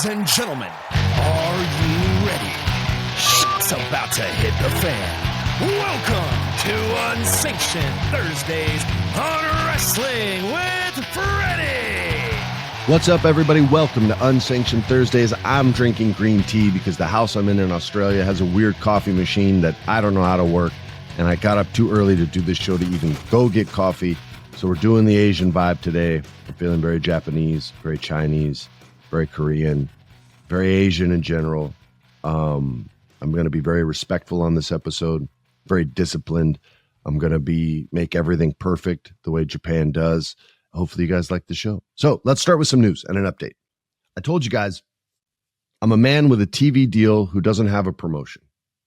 Ladies and gentlemen, are you ready? Shit's about to hit the fan. Welcome to Unsanctioned Thursdays on Wrestling with Freddie. What's up, everybody? Welcome to Unsanctioned Thursdays. I'm drinking green tea because the house I'm in Australia has a weird coffee machine that I don't know how to work, and I got up too early to do this show to even go get coffee. So we're doing the Asian vibe today. I'm feeling very Japanese, very Chinese, very Korean, very Asian in general. I'm going to be very respectful on this episode, very disciplined. I'm going to make everything perfect the way Japan does. Hopefully you guys like the show. So let's start with some news and an update. I told you guys I'm a man with a TV deal who doesn't have a promotion.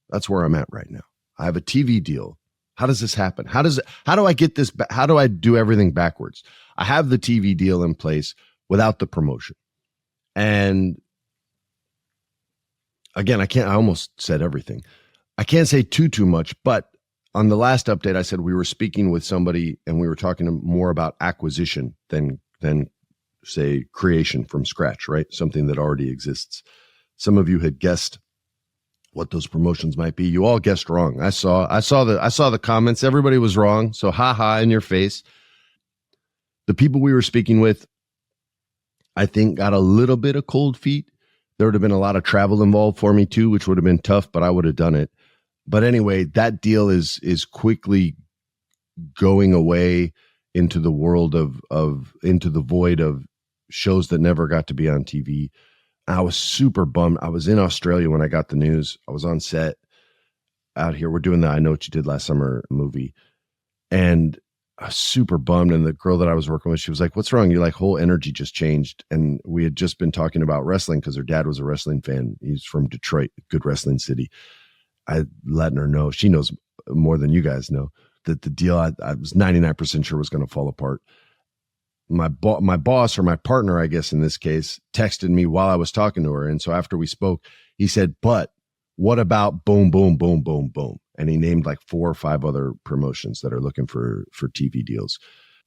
That's where I'm at right now. I have a TV deal. How does this happen? How do I get this? How do I do everything backwards? I have the TV deal in place without the promotion. And again, I almost said everything. I can't say too much, but on the last update, I said we were speaking with somebody and we were talking more about acquisition than say creation from scratch, right? Something that already exists. Some of you had guessed what those promotions might be. You all guessed wrong. I saw the comments. Everybody was wrong. So ha in your face. The people we were speaking with, I think, got a little bit of cold feet. There would have been a lot of travel involved for me too, which would have been tough, but I would have done it. But anyway, that deal is quickly going away into the world into the void of shows that never got to be on TV. I was super bummed. I was in Australia when I got the news. I was on set out here. We're doing the I Know What You Did Last Summer movie. And I was super bummed. And the girl that I was working with, she was like, "What's wrong? Your whole energy just changed." And we had just been talking about wrestling because her dad was a wrestling fan. He's from Detroit, good wrestling city. I letting her know, she knows more than you guys know, that the deal I was 99% sure was going to fall apart. My boss, or my partner, I guess in this case, texted me while I was talking to her. And so after we spoke, he said, "But what about boom, boom, boom, boom, boom?" And he named 4 or 5 other promotions that are looking for TV deals.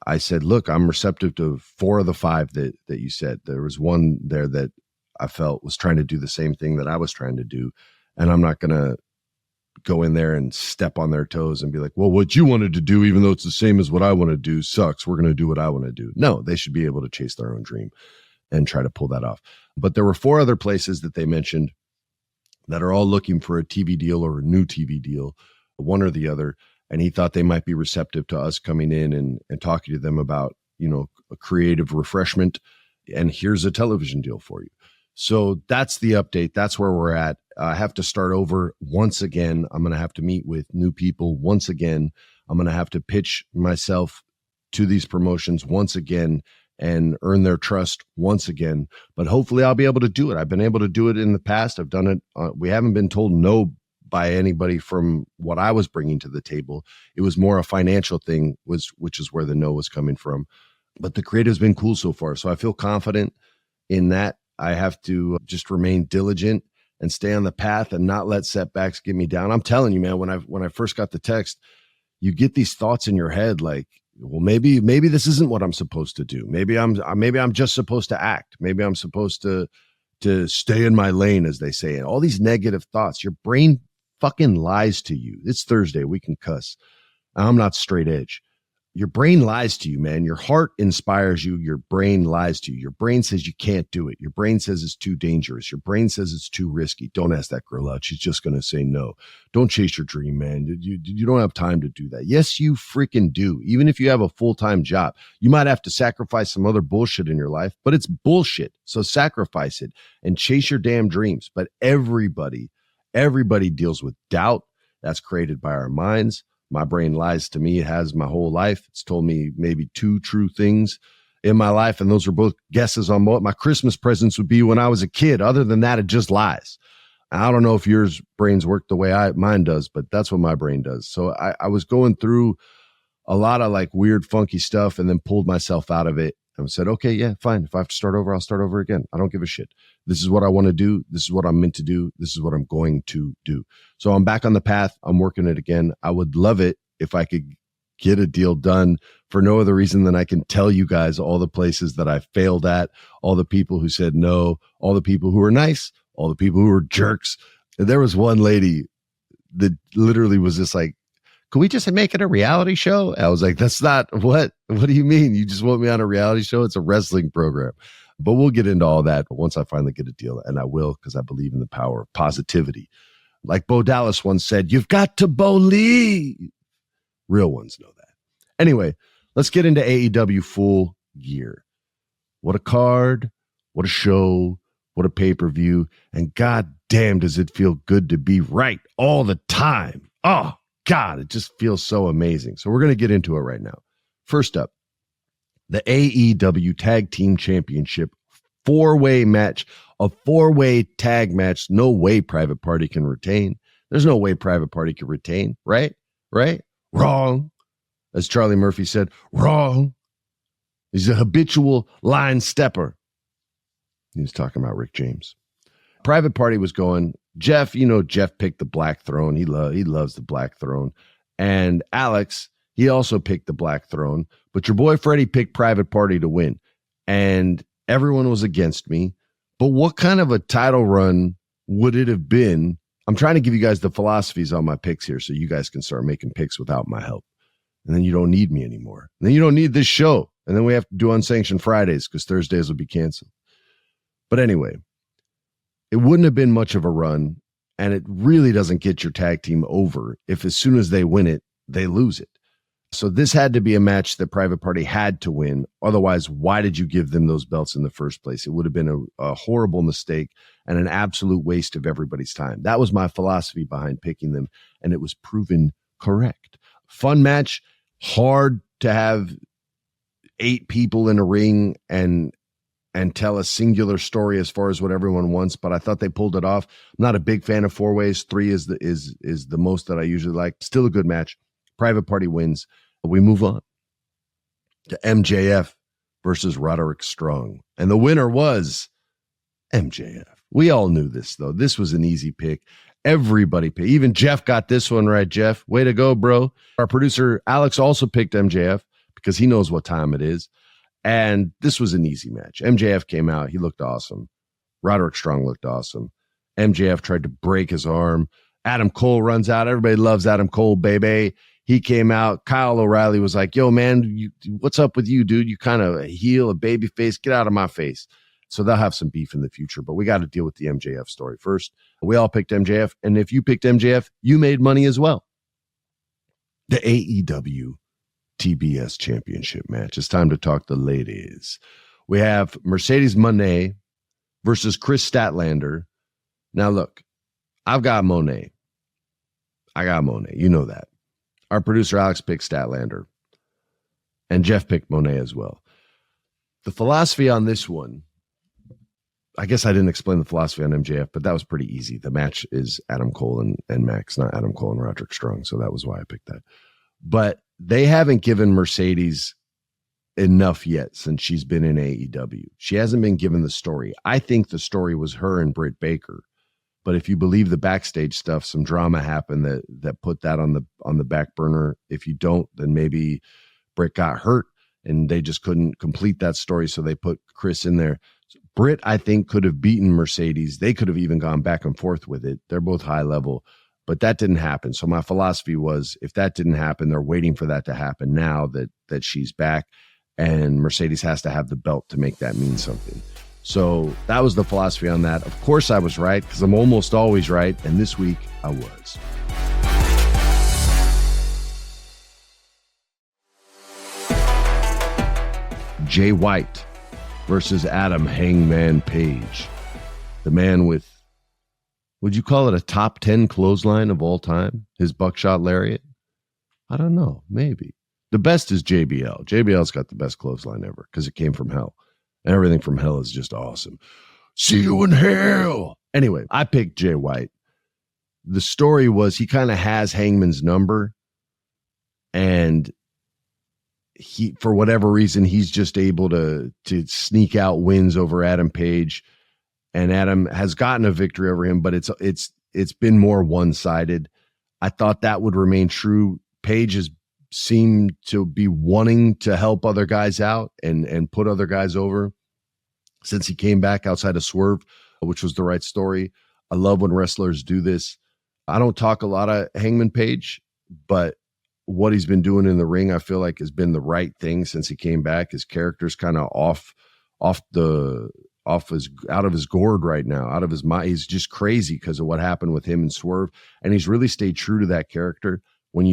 I said, "Look, I'm receptive to 4 of the 5 that you said." There was one there that I felt was trying to do the same thing that I was trying to do. And I'm not going to go in there and step on their toes and be like, "Well, what you wanted to do, even though it's the same as what I want to do, sucks. We're going to do what I want to do." No, they should be able to chase their own dream and try to pull that off. But there were 4 other places that they mentioned that are all looking for a TV deal or a new TV deal, one or the other. And he thought they might be receptive to us coming in and talking to them about, a creative refreshment. And here's a television deal for you. So that's the update. That's where we're at. I have to start over once again. I'm going to have to meet with new people once again. I'm going to have to pitch myself to these promotions once again and earn their trust once again. But hopefully I'll be able to do it. I've been able to do it in the past. I've done it. We haven't been told no by anybody from what I was bringing to the table. It was more a financial thing, which is where the no was coming from. But the creative's been cool so far. So I feel confident in that. I have to just remain diligent and stay on the path and not let setbacks get me down. I'm telling you, man, when I first got the text, you get these thoughts in your head like, well, maybe this isn't what I'm supposed to do. Maybe I'm just supposed to act. Maybe I'm supposed to stay in my lane, as they say. And all these negative thoughts, your brain fucking lies to you. It's Thursday. We can cuss. I'm not straight edge. Your brain lies to you, man. Your heart inspires you. Your brain lies to you. Your brain says you can't do it. Your brain says it's too dangerous. Your brain says it's too risky. Don't ask that girl out. She's just going to say no. Don't chase your dream, man. You don't have time to do that. Yes, you freaking do. Even if you have a full-time job, you might have to sacrifice some other bullshit in your life, but it's bullshit. So sacrifice it and chase your damn dreams. But everybody deals with doubt. That's created by our minds. My brain lies to me. It has my whole life. It's told me maybe 2 true things in my life, and those are both guesses on what my Christmas presents would be when I was a kid. Other than that, it just lies. I don't know if yours brains work the way mine does, but that's what my brain does. So I was going through a lot of weird, funky stuff and then pulled myself out of it and said, okay, yeah, fine. If I have to start over, I'll start over again. I don't give a shit. This is what I want to do. This is what I'm meant to do. This is what I'm going to do. So I'm back on the path. I'm working it again. I would love it if I could get a deal done for no other reason than I can tell you guys all the places that I failed at, all the people who said no, all the people who were nice, all the people who were jerks. And there was one lady that literally was just like, "Can we just make it a reality show?" I was like, "That's not what do you mean? You just want me on a reality show? It's a wrestling program." But we'll get into all that once I finally get a deal, and I will, because I believe in the power of positivity. Like Bo Dallas once said, "You've got to believe." Real ones know that. Anyway, let's get into AEW Full Gear. What a card, what a show, what a pay-per-view, and god damn does it feel good to be right all the time. Oh, God, it just feels so amazing. So we're going to get into it right now. First up, the AEW Tag Team Championship four-way match, a four-way tag match. No way Private Party can retain. There's no way Private Party can retain, right? Right? Wrong. As Charlie Murphy said, wrong. He's a habitual line stepper. He was talking about Rick James. Private Party was going, Jeff, Jeff picked the Black Throne. He loves the Black Throne. And Alex, he also picked the Black Throne. But your boy Freddie picked Private Party to win. And everyone was against me. But what kind of a title run would it have been? I'm trying to give you guys the philosophies on my picks here so you guys can start making picks without my help. And then you don't need me anymore. And then you don't need this show. And then we have to do Unsanctioned Fridays because Thursdays will be canceled. But anyway, it wouldn't have been much of a run, and it really doesn't get your tag team over if as soon as they win it, they lose it. So this had to be a match that Private Party had to win. Otherwise, why did you give them those belts in the first place? It would have been a horrible mistake and an absolute waste of everybody's time. That was my philosophy behind picking them, and it was proven correct. Fun match, hard to have 8 people in a ring and tell a singular story as far as what everyone wants, but I thought they pulled it off. I'm not a big fan of 4-ways. 3 is the most that I usually like. Still a good match. Private Party wins. We move on to MJF versus Roderick Strong. And the winner was MJF. We all knew this, though. This was an easy pick. Everybody picked. Even Jeff got this one right, Jeff. Way to go, bro. Our producer, Alex, also picked MJF because he knows what time it is. And this was an easy match. MJF came out. He looked awesome. Roderick Strong looked awesome. MJF tried to break his arm. Adam Cole runs out. Everybody loves Adam Cole, baby. He came out. Kyle O'Reilly was like, "Yo, man, what's up with you, dude? You kind of a heel, a baby face. Get out of my face." So they'll have some beef in the future, but we got to deal with the MJF story first. We all picked MJF, and if you picked MJF, you made money as well. The AEW TBS Championship match. It's time to talk the ladies. We have Mercedes Moné versus Chris Statlander. Now, look, I've got Moné. I got Moné. You know that. Our producer, Alex, picked Statlander. And Jeff picked Moné as well. The philosophy on this one, I guess I didn't explain the philosophy on MJF, but that was pretty easy. The match is Adam Cole and Max, not Adam Cole and Roderick Strong. So that was why I picked that. But they haven't given Mercedes enough yet since she's been in AEW. She hasn't been given the story. I think the story was her and Britt Baker. But if you believe the backstage stuff, some drama happened that put that on the back burner. If you don't, then maybe Britt got hurt and they just couldn't complete that story. So they put Chris in there. Britt, I think, could have beaten Mercedes. They could have even gone back and forth with it. They're both high level. But that didn't happen. So my philosophy was, if that didn't happen, they're waiting for that to happen now that she's back, and Mercedes has to have the belt to make that mean something. So that was the philosophy on that. Of course I was right, because I'm almost always right, and this week I was. Jay White versus Adam Hangman Page. The man with, would you call it a top 10 clothesline of all time? His buckshot lariat? I don't know. Maybe. The best is JBL. JBL's got the best clothesline ever because it came from hell. And everything from hell is just awesome. See you in hell. Anyway, I picked Jay White. The story was he kind of has Hangman's number. And he, for whatever reason, he's just able to sneak out wins over Adam Page. And Adam has gotten a victory over him, but it's been more one-sided. I thought that would remain true. Page has seem to be wanting to help other guys out and put other guys over since he came back outside of Swerve, which was the right story. I love when wrestlers do this. I don't talk a lot of Hangman Page, but what he's been doing in the ring, I feel like has been the right thing since he came back. His character's kind of out of his gourd right now, out of his mind. He's just crazy because of what happened with him and Swerve, and he's really stayed true to that character. When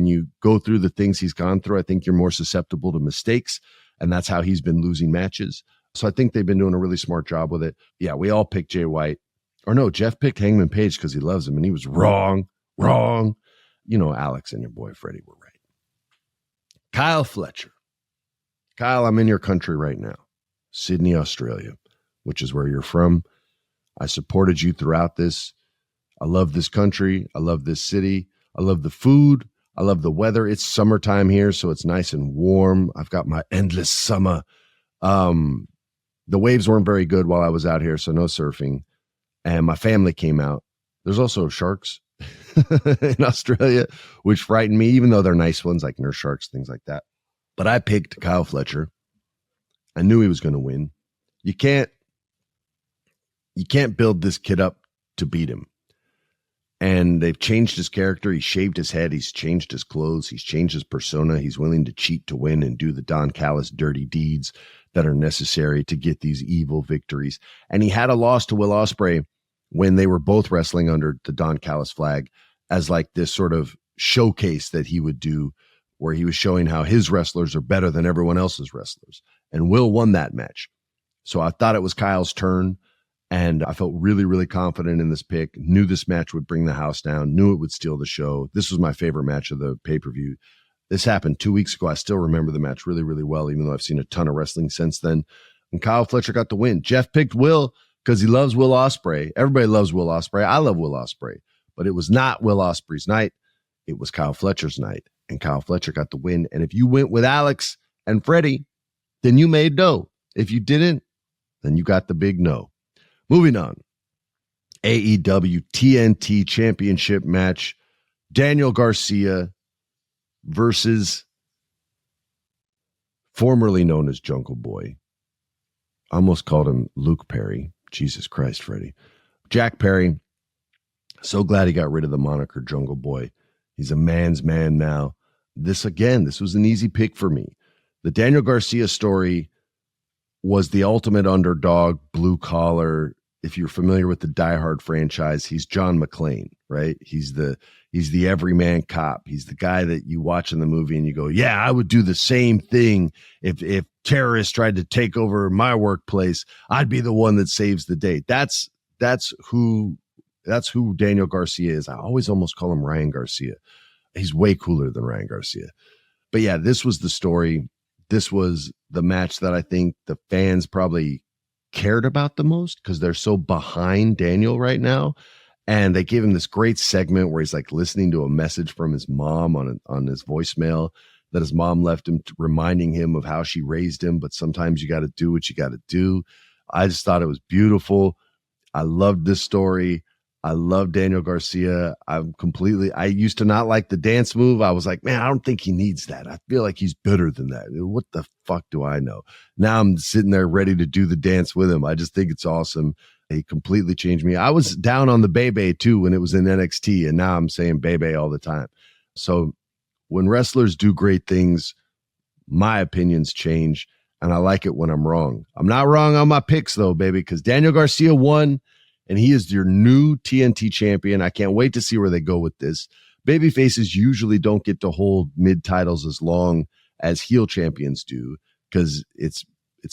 you go through the things he's gone through, I think you're more susceptible to mistakes, and that's how he's been losing matches. So I think they've been doing a really smart job with it. Yeah, we all picked Jay White. Or no, Jeff picked Hangman Page because he loves him, and he was wrong. You know, Alex and your boy Freddie were right. Kyle Fletcher. Kyle, I'm in your country right now. Sydney, Australia, which is where you're from. I supported you throughout this. I love this country. I love this city. I love the food. I love the weather. It's summertime here, so it's nice and warm. I've got my endless summer. The waves weren't very good while I was out here, so no surfing. And my family came out. There's also sharks in Australia, which frightened me, even though they're nice ones like nurse sharks, things like that. But I picked Kyle Fletcher. I knew he was going to win. You can't build this kid up to beat him. And they've changed his character. He shaved his head. He's changed his clothes. He's changed his persona. He's willing to cheat to win and do the Don Callis dirty deeds that are necessary to get these evil victories. And he had a loss to Will Ospreay when they were both wrestling under the Don Callis flag as like this sort of showcase that he would do where he was showing how his wrestlers are better than everyone else's wrestlers. And Will won that match. So I thought it was Kyle's turn. And I felt really, really confident in this pick, knew this match would bring the house down, knew it would steal the show. This was my favorite match of the pay-per-view. This happened 2 weeks ago. I still remember the match really, really well, even though I've seen a ton of wrestling since then. And Kyle Fletcher got the win. Jeff picked Will because he loves Will Ospreay. Everybody loves Will Ospreay. I love Will Ospreay. But it was not Will Ospreay's night. It was Kyle Fletcher's night. And Kyle Fletcher got the win. And if you went with Alex and Freddie, then you made dough. If you didn't, then you got the big no. Moving on, AEW TNT Championship match, Daniel Garcia versus formerly known as Jungle Boy. I almost called him Luke Perry. Jesus Christ, Freddie. Jack Perry, so glad he got rid of the moniker Jungle Boy. He's a man's man now. This was an easy pick for me. The Daniel Garcia story was the ultimate underdog, blue collar. If you're familiar with the Die Hard franchise, he's John McClane, right? He's the everyman cop. He's the guy that you watch in the movie and you go, yeah, I would do the same thing if terrorists tried to take over my workplace. I'd be the one that saves the day. That's who Daniel Garcia is. I always almost call him Ryan Garcia. He's way cooler than Ryan Garcia. But yeah, this was the story. This was the match that I think the fans probably cared about the most because they're so behind Daniel right now. And they gave him this great segment where he's like listening to a message from his mom on his voicemail that his mom left him, reminding him of how she raised him. But sometimes you got to do what you got to do. I just thought it was beautiful. I loved this story. I love Daniel Garcia. I used to not like the dance move. I was like, man, I don't think he needs that. I feel like he's better than that. What the fuck do I know? Now I'm sitting there ready to do the dance with him. I just think it's awesome. He completely changed me. I was down on the Bebe too when it was in NXT, and now I'm saying Bebe all the time. So when wrestlers do great things, my opinions change, and I like it when I'm wrong. I'm not wrong on my picks though, baby, because Daniel Garcia won. And he is your new TNT champion. I can't wait to see where they go with this. Babyfaces usually don't get to hold mid titles as long as heel champions do because it's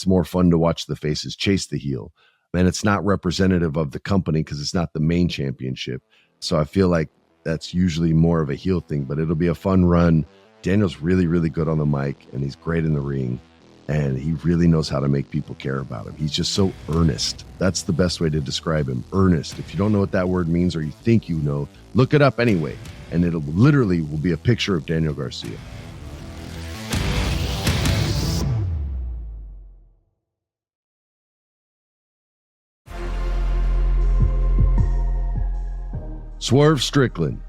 more fun to watch the faces chase the heel. And it's not representative of the company because it's not the main championship. So I feel like that's usually more of a heel thing, but it'll be a fun run. Daniel's really, really good on the mic, and he's great in the ring. And he really knows how to make people care about him. He's just so earnest. That's the best way to describe him. Earnest. If you don't know what that word means or you think you know, look it up anyway. And it'll literally will be a picture of Daniel Garcia. Swerve Strickland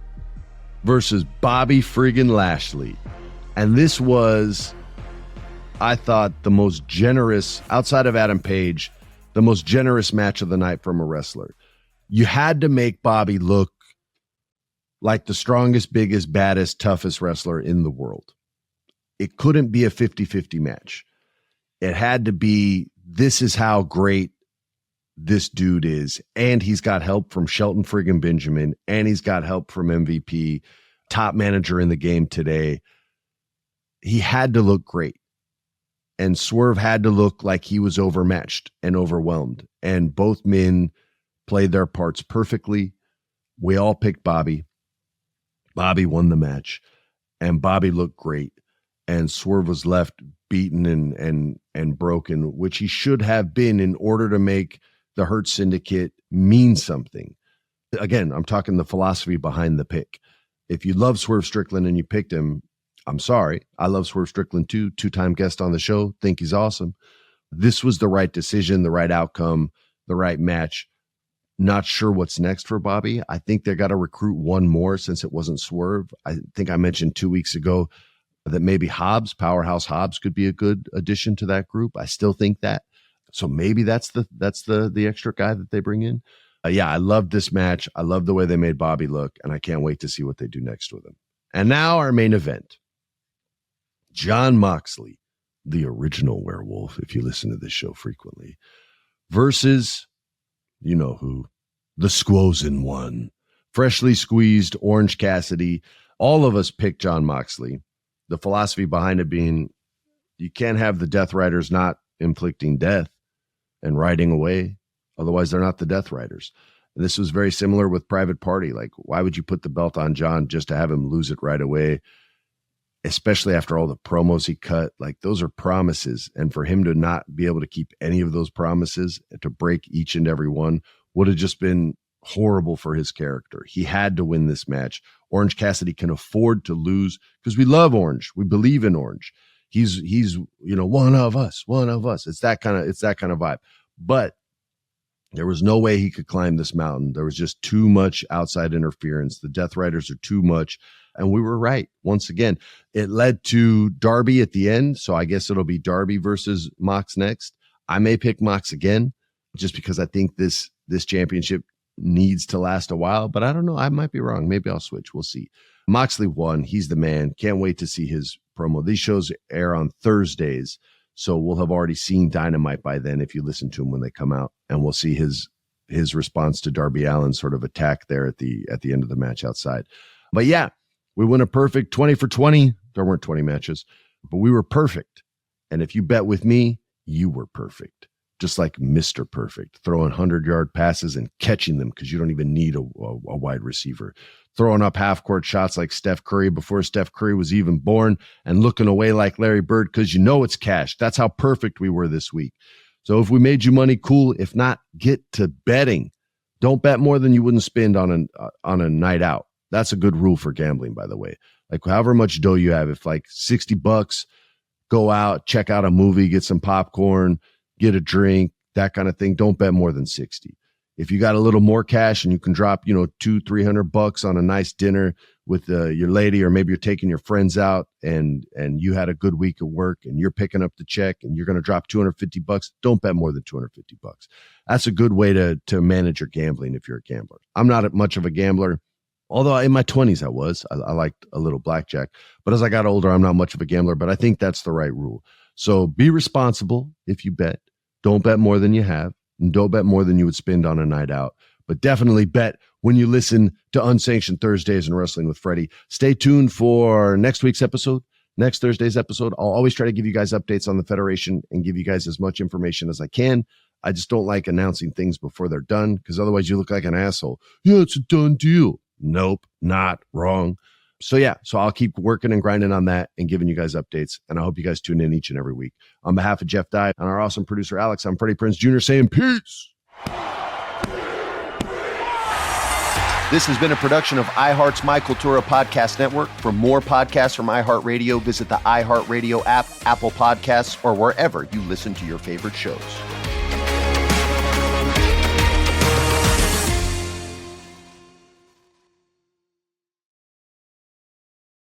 versus Bobby friggin' Lashley. And this was, I thought, the most generous, outside of Adam Page, the most generous match of the night from a wrestler. You had to make Bobby look like the strongest, biggest, baddest, toughest wrestler in the world. It couldn't be a 50-50 match. It had to be, this is how great this dude is. And he's got help from Shelton friggin' Benjamin, and he's got help from MVP, top manager in the game today. He had to look great. And Swerve had to look like he was overmatched and overwhelmed. And both men played their parts perfectly. We all picked Bobby. Bobby won the match. And Bobby looked great. And Swerve was left beaten and broken, which he should have been in order to make the Hurt Syndicate mean something. Again, I'm talking the philosophy behind the pick. If you love Swerve Strickland and you picked him, I'm sorry. I love Swerve Strickland too. 2-time guest on the show. Think he's awesome. This was the right decision, the right outcome, the right match. Not sure what's next for Bobby. I think they got to recruit one more since it wasn't Swerve. I think I mentioned 2 weeks ago that maybe Hobbs, Powerhouse Hobbs, could be a good addition to that group. I still think that. So maybe that's the extra guy that they bring in. Yeah, I loved this match. I love the way they made Bobby look, and I can't wait to see what they do next with him. And now our main event. Jon Moxley, the original werewolf, if you listen to this show frequently, versus, you know who, the Squozen one, freshly squeezed Orange Cassidy. All of us picked Jon Moxley. The philosophy behind it being, you can't have the Death Riders not inflicting death and riding away. Otherwise, they're not the Death Riders. And this was very similar with Private Party. Like, why would you put the belt on Jon just to have him lose it right away? Especially after all the promos he cut. Like, those are promises. And for him to not be able to keep any of those promises, to break each and every one, would have just been horrible for his character. He had to win this match. Orange Cassidy can afford to lose because we love Orange. We believe in Orange. He's one of us. It's that kind of vibe. But there was no way he could climb this mountain. There was just too much outside interference. The Death Riders are too much. And we were right. Once again, it led to Darby at the end. So I guess it'll be Darby versus Mox next. I may pick Mox again just because I think this championship needs to last a while, but I don't know. I might be wrong. Maybe I'll switch. We'll see. Moxley won. He's the man. Can't wait to see his promo. These shows air on Thursdays, so we'll have already seen Dynamite by then if you listen to him when they come out, and we'll see his response to Darby Allin's sort of attack there at the end of the match outside. But yeah, we went a perfect 20 for 20. There weren't 20 matches, but we were perfect. And if you bet with me, you were perfect. Just like Mr. Perfect, throwing 100-yard passes and catching them because you don't even need a wide receiver. Throwing up half-court shots like Steph Curry before Steph Curry was even born, and looking away like Larry Bird because you know it's cash. That's how perfect we were this week. So if we made you money, cool. If not, get to betting. Don't bet more than you wouldn't spend on a night out. That's a good rule for gambling, by the way. Like, however much dough you have, if like $60, go out, check out a movie, get some popcorn, get a drink, that kind of thing. Don't bet more than 60. If you got a little more cash and you can drop, $200-300 on a nice dinner with your lady, or maybe you're taking your friends out and you had a good week of work and you're picking up the check and you're going to drop $250, don't bet more than $250. That's a good way to manage your gambling if you're a gambler. I'm not much of a gambler, although in my 20s I was. I liked a little blackjack. But as I got older, I'm not much of a gambler, but I think that's the right rule. So be responsible if you bet. Don't bet more than you have, and don't bet more than you would spend on a night out. But definitely bet when you listen to Unsanctioned Thursdays and Wrestling with Freddie. Stay tuned for next week's episode, next Thursday's episode. I'll always try to give you guys updates on the Federation and give you guys as much information as I can. I just don't like announcing things before they're done because otherwise you look like an asshole. Yeah, it's a done deal. Nope, not wrong. So I'll keep working and grinding on that and giving you guys updates. And I hope you guys tune in each and every week. On behalf of Jeff Dye and our awesome producer, Alex, I'm Freddie Prinze Jr. saying peace. This has been a production of iHeart's My Cultura Podcast Network. For more podcasts from iHeartRadio, visit the iHeartRadio app, Apple Podcasts, or wherever you listen to your favorite shows.